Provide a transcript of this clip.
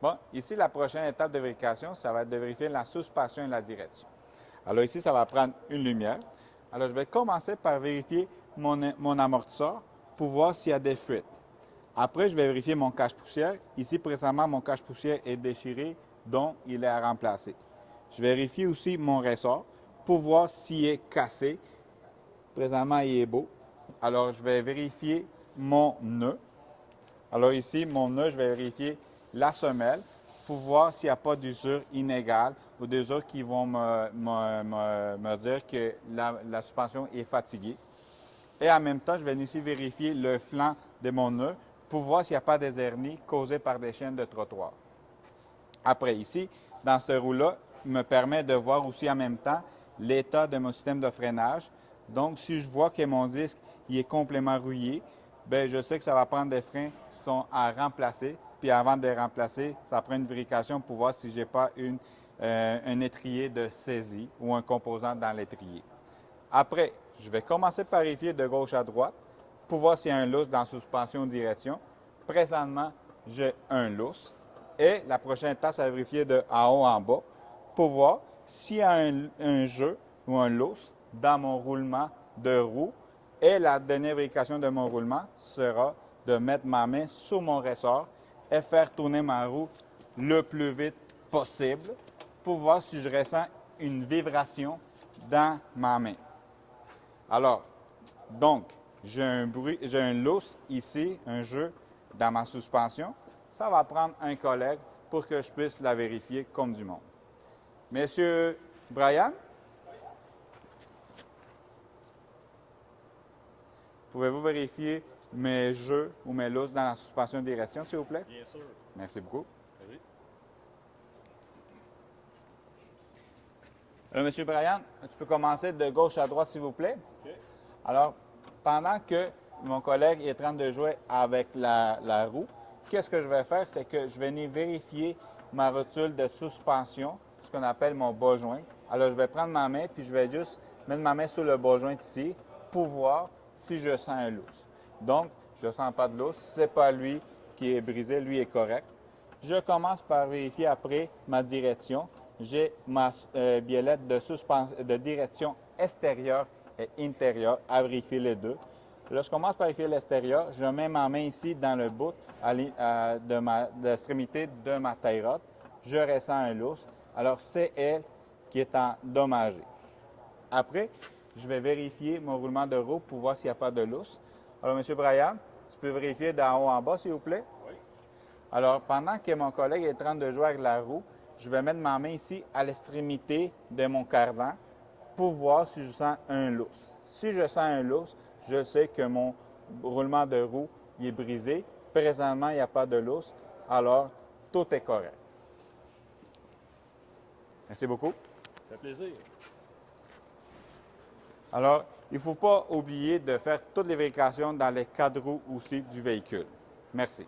Bon, ici, la prochaine étape de vérification, ça va être de vérifier la suspension et la direction. Alors ici, ça va prendre une lumière. Alors, je vais commencer par vérifier mon amortisseur pour voir s'il y a des fuites. Après, je vais vérifier mon cache-poussière. Ici, présentement, mon cache-poussière est déchiré, donc il est à remplacer. Je vérifie aussi mon ressort pour voir s'il est cassé. Présentement, il est beau. Alors, je vais vérifier mon nœud. Alors ici, mon nœud, je vais vérifier la semelle pour voir s'il n'y a pas d'usure inégale ou des usures qui vont me dire que la suspension est fatiguée. Et en même temps, je vais ici vérifier le flanc de mon nœud pour voir s'il n'y a pas des hernies causées par des chaînes de trottoir. Après, ici, dans ce roue-là, me permet de voir aussi en même temps l'état de mon système de freinage. Donc, si je vois que mon disque il est complètement rouillé, bien, je sais que ça va prendre des freins qui sont à remplacer. Puis avant de les remplacer, ça prend une vérification pour voir si je n'ai pas un étrier de saisie ou un composant dans l'étrier. Après, je vais commencer par vérifier de gauche à droite pour voir s'il y a un lousse dans la suspension direction. Présentement, j'ai un lousse. Et la prochaine étape, c'est de vérifier de en haut en bas pour voir s'il y a un jeu ou un lousse dans mon roulement de roue. Et la dernière vérification de mon roulement sera de mettre ma main sous mon ressort et faire tourner ma roue le plus vite possible pour voir si je ressens une vibration dans ma main. Alors, donc, j'ai un lousse ici, un jeu dans ma suspension. Ça va prendre un collègue pour que je puisse la vérifier comme du monde. Monsieur Brian? Pouvez-vous vérifier mes jeux ou mes lousses dans la suspension de direction, s'il vous plaît? Bien sûr. Merci beaucoup. Oui. Alors, Monsieur Brian, tu peux commencer de gauche à droite, s'il vous plaît? OK. Alors, pendant que mon collègue est en train de jouer avec la roue, qu'est-ce que je vais faire? C'est que je vais venir vérifier ma rotule de suspension, ce qu'on appelle mon bas joint. Alors, je vais prendre ma main, puis je vais juste mettre ma main sur le bas joint ici pour voir si je sens un lousse. Donc, je ne sens pas de lousse. Ce n'est pas lui qui est brisé, lui est correct. Je commence par vérifier après ma direction. J'ai ma biellette de direction extérieure et intérieure à vérifier les deux. Là, je commence par vérifier l'extérieur. Je mets ma main ici dans le bout de l'extrémité de ma tie rod. Je ressens un lousse. Alors, c'est elle qui est endommagée. Après, je vais vérifier mon roulement de roue pour voir s'il n'y a pas de lousse. Alors, M. Brian, tu peux vérifier d'en haut en bas, s'il vous plaît? Oui. Alors, pendant que mon collègue est en train de jouer avec la roue, je vais mettre ma main ici à l'extrémité de mon cardan pour voir si je sens un lousse. Si je sens un lousse, je sais que mon roulement de roue est brisé. Présentement, il n'y a pas de lousse, alors tout est correct. Merci beaucoup. Ça fait plaisir. Alors, il ne faut pas oublier de faire toutes les vérifications dans les 4 roues aussi du véhicule. Merci.